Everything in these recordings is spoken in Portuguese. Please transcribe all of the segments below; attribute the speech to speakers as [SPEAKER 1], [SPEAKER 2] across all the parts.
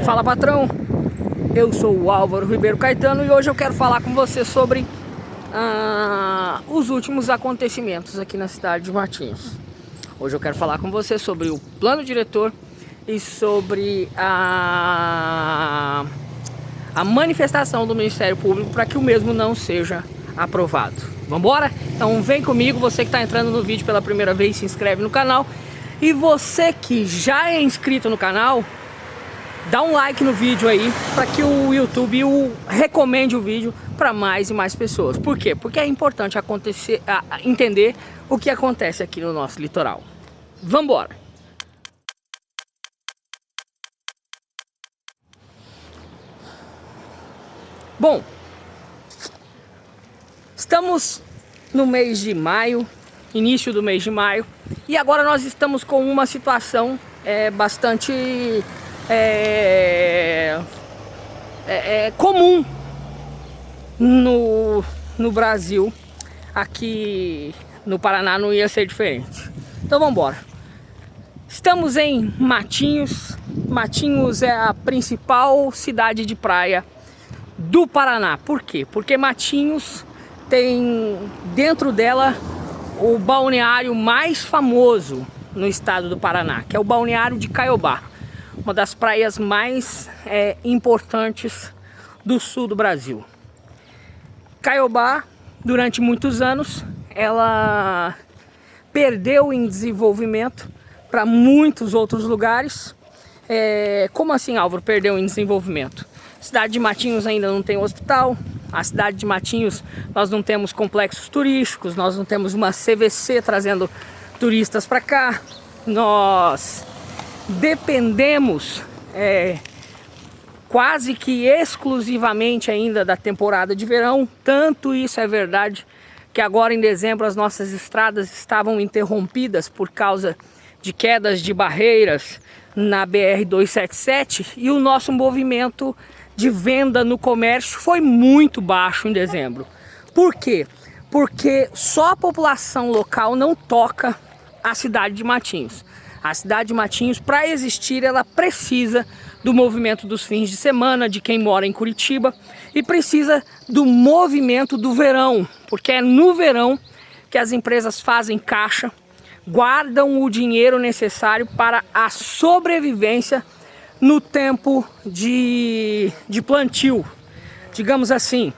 [SPEAKER 1] Fala patrão, eu sou o Álvaro Ribeiro Caetano e hoje eu quero falar com você sobre os últimos acontecimentos aqui na cidade de Matinhos. Hoje eu quero falar com você sobre o plano diretor e sobre a manifestação do Ministério Público para que o mesmo não seja aprovado. Vamos embora? Então vem comigo, você que está entrando no vídeo pela primeira vez, se inscreve no canal. E você que já é inscrito no canal, dá um like no vídeo aí para que o YouTube recomende o vídeo para mais e mais pessoas. Por quê? Porque é importante entender o que acontece aqui no nosso litoral. Vamos embora! Bom, estamos no mês de maio, início do mês de maio, e agora nós estamos com uma situação bastante comum no Brasil. Aqui no Paraná não ia ser diferente. Então vamos embora. Estamos em Matinhos. Matinhos é a principal cidade de praia do Paraná. Por quê? Porque Matinhos tem dentro dela o balneário mais famoso no estado do Paraná, que é o balneário de Caiobá, uma das praias mais importantes do sul do Brasil. Caiobá, durante muitos anos, ela perdeu em desenvolvimento para muitos outros lugares. Como assim, Álvaro, perdeu em desenvolvimento? A cidade de Matinhos ainda não tem hospital. A cidade de Matinhos, nós não temos complexos turísticos, nós não temos uma CVC trazendo turistas para cá. Nós dependemos quase que exclusivamente ainda da temporada de verão. Tanto isso é verdade que agora em dezembro as nossas estradas estavam interrompidas por causa de quedas de barreiras na BR-277 e o nosso movimento de venda no comércio foi muito baixo em dezembro. Por quê? Porque só a população local não toca a cidade de Matinhos. A cidade de Matinhos, para existir, ela precisa do movimento dos fins de semana, de quem mora em Curitiba, e precisa do movimento do verão, porque é no verão que as empresas fazem caixa, guardam o dinheiro necessário para a sobrevivência no tempo de plantio. Digamos assim,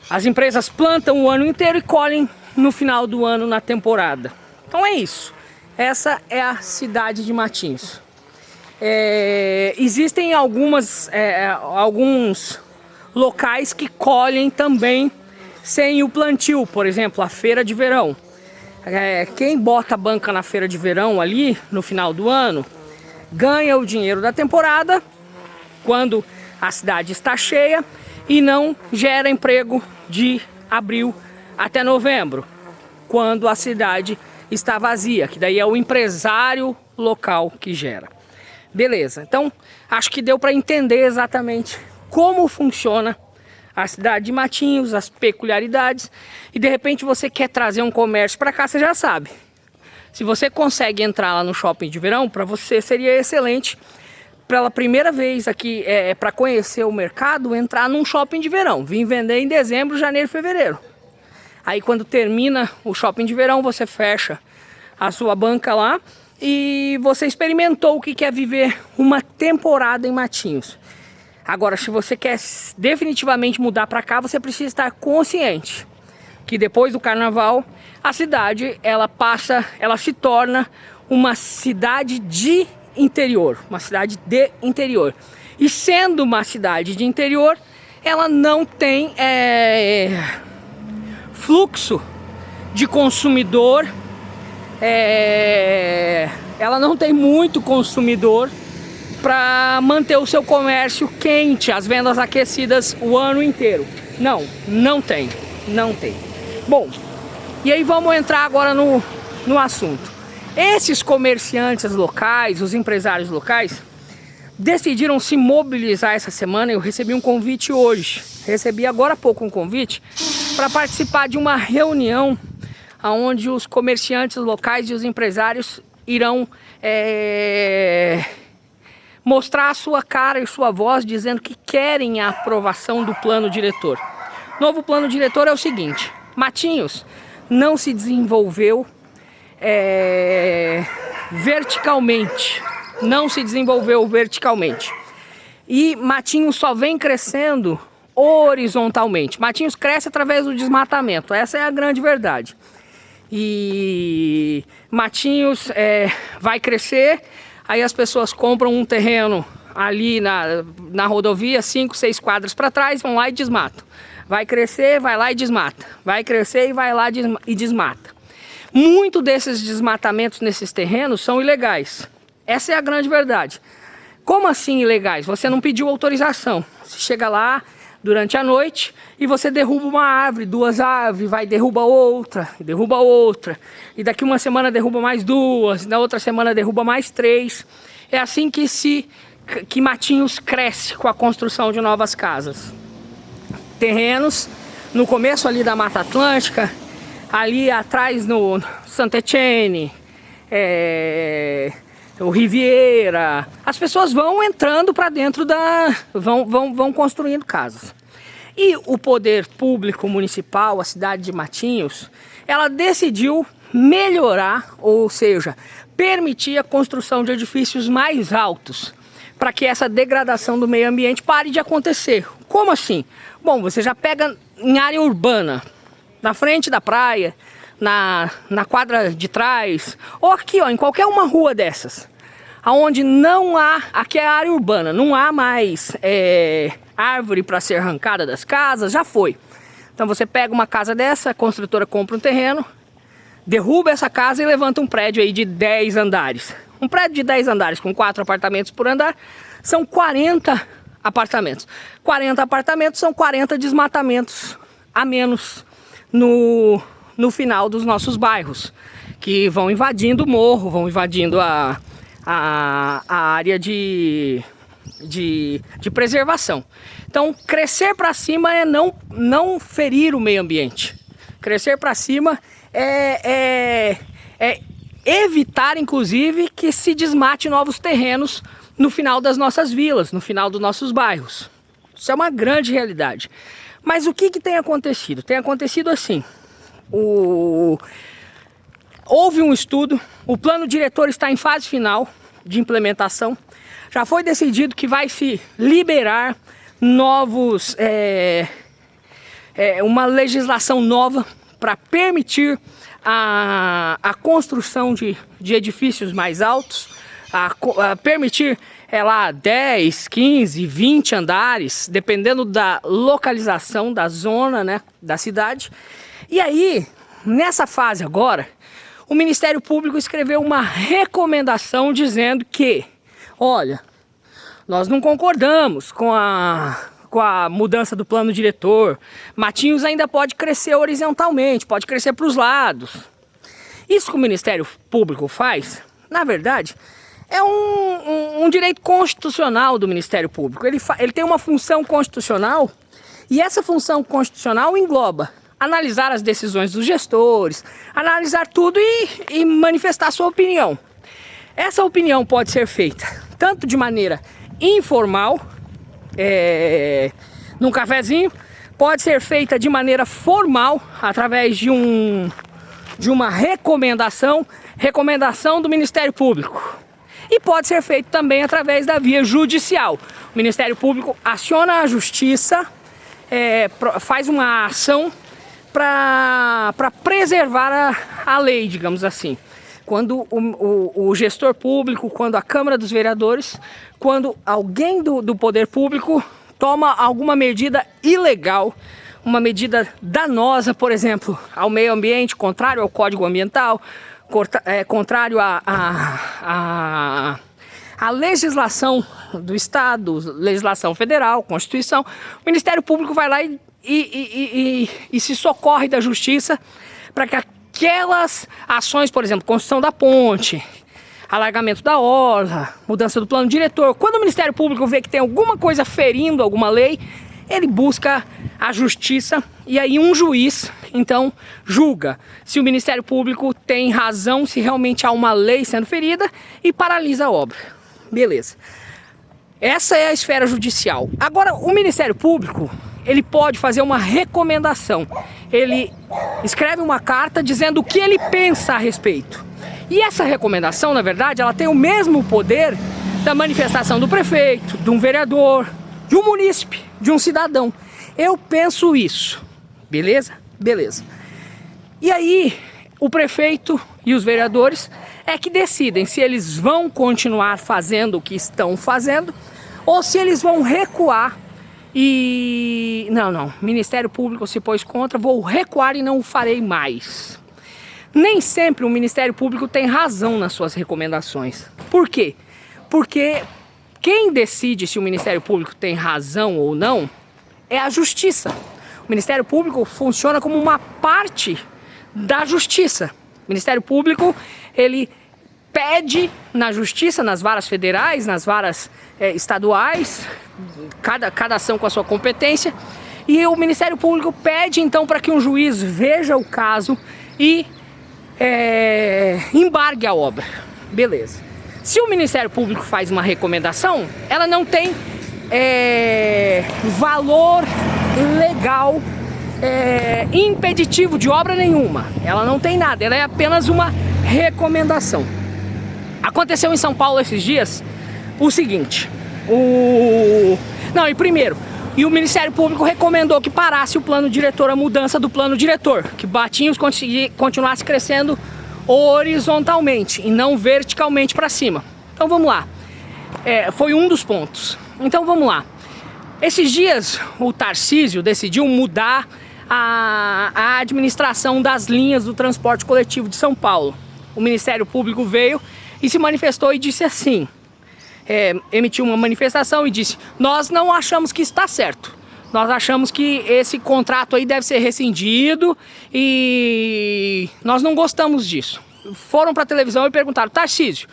[SPEAKER 1] as empresas plantam o ano inteiro e colhem no final do ano na temporada. Então é isso. Essa é a cidade de Matinhos. Existem alguns locais que colhem também sem o plantio. Por exemplo, a feira de verão. Quem bota a banca na feira de verão ali no final do ano ganha o dinheiro da temporada quando a cidade está cheia e não gera emprego de abril até novembro, quando a cidade está vazia, que daí é o empresário local que gera. Beleza, então acho que deu para entender exatamente como funciona a cidade de Matinhos, as peculiaridades, e de repente você quer trazer um comércio para cá, você já sabe. Se você consegue entrar lá no shopping de verão, para você seria excelente, pela primeira vez aqui, para conhecer o mercado, entrar num shopping de verão. Vim vender em dezembro, janeiro e fevereiro. Aí quando termina o shopping de verão, você fecha a sua banca lá e você experimentou o que é viver uma temporada em Matinhos. Agora, se você quer definitivamente mudar para cá, você precisa estar consciente que depois do carnaval, a cidade ela se torna uma cidade de interior, uma cidade de interior. E sendo uma cidade de interior, ela não tem fluxo de consumidor, ela não tem muito consumidor para manter o seu comércio quente, as vendas aquecidas o ano inteiro. Não tem. Bom, e aí vamos entrar agora no assunto. Esses comerciantes locais, os empresários locais, decidiram se mobilizar essa semana. Eu recebi um convite hoje, recebi agora há pouco um convite para participar de uma reunião onde os comerciantes locais e os empresários irão mostrar a sua cara e sua voz dizendo que querem a aprovação do plano diretor. Novo plano diretor é o seguinte: Matinhos não se desenvolveu verticalmente, não se desenvolveu verticalmente, e Matinhos só vem crescendo horizontalmente. Matinhos cresce através do desmatamento, essa é a grande verdade. E Matinhos vai crescer, aí as pessoas compram um terreno ali na rodovia, 5, 6 quadras para trás, vão lá e desmatam. Vai crescer, vai lá e desmata. Vai crescer e vai lá e desmata. Muito desses desmatamentos nesses terrenos são ilegais. Essa é a grande verdade. Como assim ilegais? Você não pediu autorização. Você chega lá durante a noite e você derruba uma árvore, 2 árvores, vai derruba outra, e daqui uma semana derruba mais 2, na outra semana derruba mais 3. É assim que Matinhos cresce com a construção de novas casas. Terrenos no começo ali da Mata Atlântica, ali atrás no Saint-Étienne, o Riviera, as pessoas vão entrando para dentro vão construindo casas. E o poder público municipal, a cidade de Matinhos, ela decidiu melhorar, ou seja, permitir a construção de edifícios mais altos, para que essa degradação do meio ambiente pare de acontecer. Como assim? Bom, você já pega em área urbana, na frente da praia, na quadra de trás, ou aqui, ó, em qualquer uma rua dessas, aonde não há, aqui é a área urbana, não há mais árvore para ser arrancada das casas, já foi. Então você pega uma casa dessa, a construtora compra um terreno, derruba essa casa e levanta um prédio aí de 10 andares. Um prédio de 10 andares com 4 apartamentos por andar são 40 apartamentos. 40 apartamentos são 40 desmatamentos a menos no final dos nossos bairros, que vão invadindo o morro, vão invadindo a área de preservação. Então, crescer para cima é não ferir o meio ambiente. Crescer para cima é evitar, inclusive, que se desmate novos terrenos no final das nossas vilas, no final dos nossos bairros. Isso é uma grande realidade. Mas o que tem acontecido? Tem acontecido assim: houve um estudo, o plano diretor está em fase final de implementação. Já foi decidido que vai se liberar uma legislação nova para permitir a construção de edifícios mais altos, a permitir 10, 15, 20 andares, dependendo da localização, da zona, né, da cidade. E aí, nessa fase agora, o Ministério Público escreveu uma recomendação dizendo que, olha, nós não concordamos com a mudança do plano diretor. Matinhos ainda pode crescer horizontalmente, pode crescer para os lados. Isso que o Ministério Público faz, na verdade, é um direito constitucional do Ministério Público. Ele tem uma função constitucional, e essa função constitucional engloba analisar as decisões dos gestores, analisar tudo e manifestar sua opinião. Essa opinião pode ser feita tanto de maneira informal, num cafezinho, pode ser feita de maneira formal, através de uma recomendação do Ministério Público. E pode ser feito também através da via judicial. O Ministério Público aciona a justiça, faz uma ação para preservar a lei, digamos assim. Quando o gestor público, quando a Câmara dos Vereadores, quando alguém do poder público toma alguma medida ilegal, uma medida danosa, por exemplo, ao meio ambiente, contrário ao Código Ambiental, contrário à legislação do Estado, legislação federal, Constituição, o Ministério Público vai lá e se socorre da Justiça para que aquelas ações, por exemplo, construção da ponte, alargamento da orla, mudança do plano diretor, quando o Ministério Público vê que tem alguma coisa ferindo alguma lei, ele busca a justiça e aí um juiz, então, julga se o Ministério Público tem razão, se realmente há uma lei sendo ferida, e paralisa a obra. Beleza. Essa é a esfera judicial. Agora, o Ministério Público, ele pode fazer uma recomendação. Ele escreve uma carta dizendo o que ele pensa a respeito. E essa recomendação, na verdade, ela tem o mesmo poder da manifestação do prefeito, de um vereador, de um munícipe, de um cidadão. Eu penso isso. Beleza? Beleza. E aí, o prefeito e os vereadores é que decidem se eles vão continuar fazendo o que estão fazendo ou se eles vão recuar e... Não, Ministério Público se pôs contra, vou recuar e não o farei mais. Nem sempre o Ministério Público tem razão nas suas recomendações. Por quê? Porque quem decide se o Ministério Público tem razão ou não é a Justiça. O Ministério Público funciona como uma parte da Justiça. O Ministério Público, ele pede na Justiça, nas varas federais, nas varas estaduais, cada ação com a sua competência, e o Ministério Público pede então para que um juiz veja o caso e embargue a obra. Beleza. Se o Ministério Público faz uma recomendação, ela não tem valor legal impeditivo de obra nenhuma. Ela não tem nada, ela é apenas uma recomendação. Aconteceu em São Paulo esses dias o seguinte, o Ministério Público recomendou que parasse o plano diretor, a mudança do plano diretor, que Batinhos continuasse crescendo horizontalmente e não verticalmente para cima. Então vamos lá, foi um dos pontos. Então vamos lá. Esses dias o Tarcísio decidiu mudar a administração das linhas do transporte coletivo de São Paulo. O Ministério Público veio e se manifestou e disse assim, emitiu uma manifestação e disse: nós não achamos que está certo, nós achamos que esse contrato aí deve ser rescindido e nós não gostamos disso. Foram para a televisão e perguntaram: Tarcísio,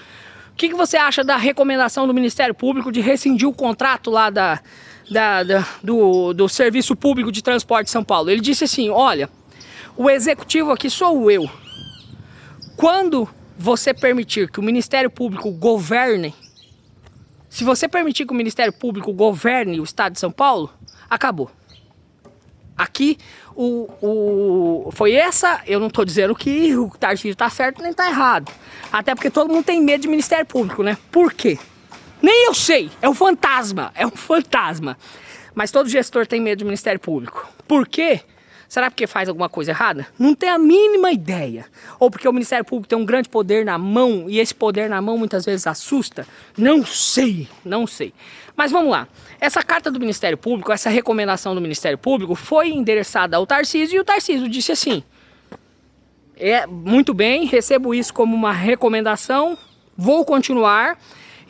[SPEAKER 1] o que você acha da recomendação do Ministério Público de rescindir o contrato lá do Serviço Público de Transporte de São Paulo? Ele disse assim: olha, o executivo aqui sou eu. Quando você permitir que o Ministério Público governe, se você permitir que o Ministério Público governe o Estado de São Paulo, acabou. Aqui, foi essa, eu não estou dizendo que o Tarcísio está certo nem está errado. Até porque todo mundo tem medo de Ministério Público, né? Por quê? Nem eu sei, é um fantasma. Mas todo gestor tem medo de Ministério Público. Por quê? Será porque faz alguma coisa errada? Não tem a mínima ideia. Ou porque o Ministério Público tem um grande poder na mão e esse poder na mão muitas vezes assusta? Não sei. Mas vamos lá. Essa carta do Ministério Público, essa recomendação do Ministério Público foi endereçada ao Tarcísio e o Tarcísio disse assim: muito bem, recebo isso como uma recomendação, vou continuar.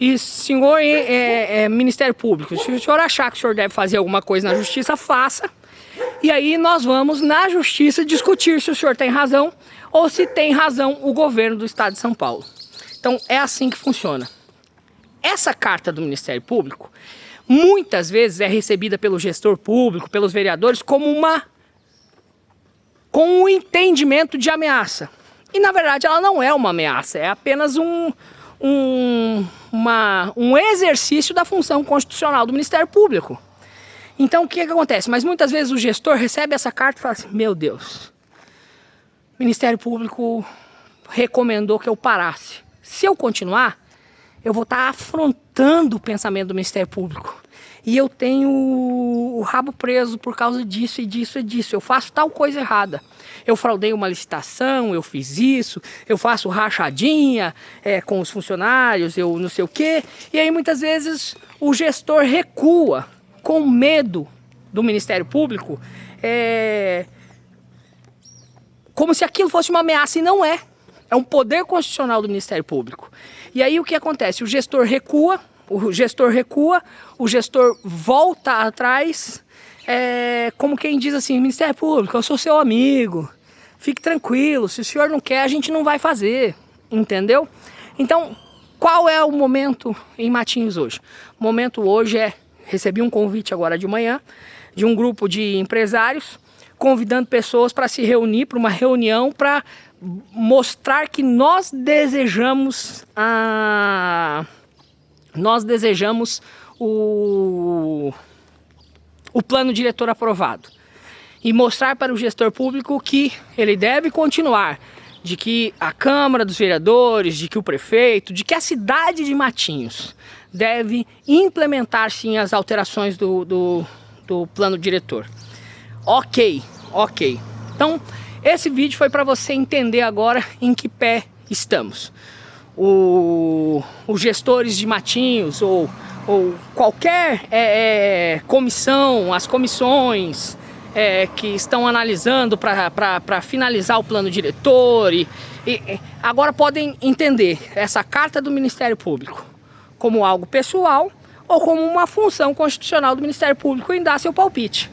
[SPEAKER 1] E senhor Ministério Público, se o senhor achar que o senhor deve fazer alguma coisa na Justiça, faça. E aí nós vamos na Justiça discutir se o senhor tem razão ou se tem razão o governo do Estado de São Paulo. Então é assim que funciona. Essa carta do Ministério Público muitas vezes é recebida pelo gestor público, pelos vereadores, com um entendimento de ameaça. E na verdade ela não é uma ameaça, é apenas um exercício da função constitucional do Ministério Público. Então o que acontece? Mas muitas vezes o gestor recebe essa carta e fala assim: meu Deus, o Ministério Público recomendou que eu parasse. Se eu continuar, eu vou estar afrontando o pensamento do Ministério Público. E eu tenho o rabo preso por causa disso e disso e disso. Eu faço tal coisa errada. Eu fraudei uma licitação, eu fiz isso, eu faço rachadinha com os funcionários, eu não sei o quê. E aí muitas vezes o gestor recua com medo do Ministério Público, como se aquilo fosse uma ameaça, e não é. É um poder constitucional do Ministério Público. E aí o que acontece? O gestor recua, o gestor volta atrás, como quem diz assim: Ministério Público, eu sou seu amigo, fique tranquilo, se o senhor não quer, a gente não vai fazer, entendeu? Então, qual é o momento em Matinhos hoje? O momento hoje recebi um convite agora de manhã de um grupo de empresários convidando pessoas para se reunir, para uma reunião, para mostrar que nós desejamos o plano diretor aprovado e mostrar para o gestor público que ele deve continuar, de que a Câmara dos Vereadores, de que o prefeito, de que a cidade de Matinhos deve implementar sim as alterações do plano diretor. Ok. Então, esse vídeo foi para você entender agora em que pé estamos. Os gestores de Matinhos ou qualquer comissão, as comissões que estão analisando para finalizar o plano diretor e agora podem entender essa carta do Ministério Público como algo pessoal ou como uma função constitucional do Ministério Público em dar seu palpite.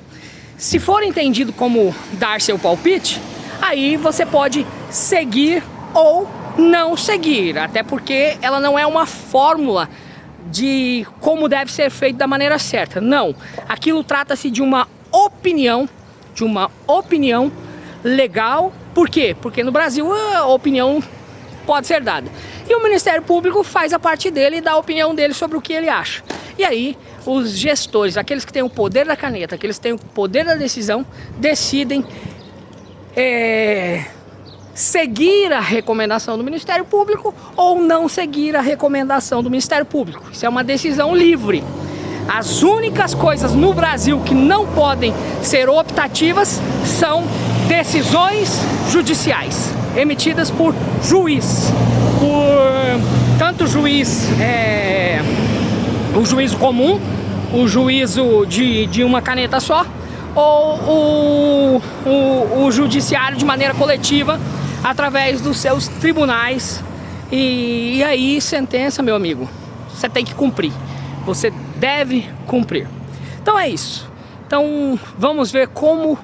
[SPEAKER 1] Se for entendido como dar seu palpite, aí você pode seguir ou não seguir, até porque ela não é uma fórmula de como deve ser feito da maneira certa. Não, aquilo trata-se de uma opinião legal. Por quê? Porque no Brasil a opinião pode ser dada. E o Ministério Público faz a parte dele e dá a opinião dele sobre o que ele acha. E aí os gestores, aqueles que têm o poder da caneta, aqueles que têm o poder da decisão, decidem seguir a recomendação do Ministério Público ou não seguir a recomendação do Ministério Público. Isso é uma decisão livre. As únicas coisas no Brasil que não podem ser optativas são decisões judiciais emitidas por juiz, tanto juiz, o juízo comum, o juízo de uma caneta só, ou o judiciário de maneira coletiva através dos seus tribunais. E aí, sentença, meu amigo, você tem que cumprir, você deve cumprir. Então é isso. Então vamos ver como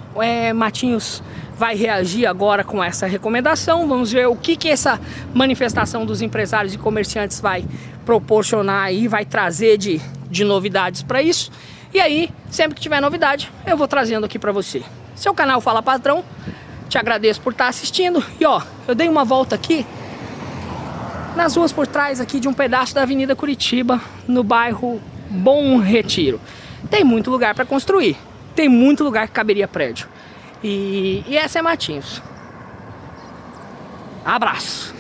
[SPEAKER 1] Matinhos vai reagir agora com essa recomendação. Vamos ver o que essa manifestação dos empresários e comerciantes vai proporcionar e vai trazer de novidades para isso. E aí, sempre que tiver novidade, eu vou trazendo aqui para você. Seu canal Fala Patrão, te agradeço por estar assistindo. E ó, eu dei uma volta aqui nas ruas por trás aqui de um pedaço da Avenida Curitiba, no bairro Bom Retiro. Tem muito lugar para construir, tem muito lugar que caberia prédio. E essa é Matinhos. Abraço!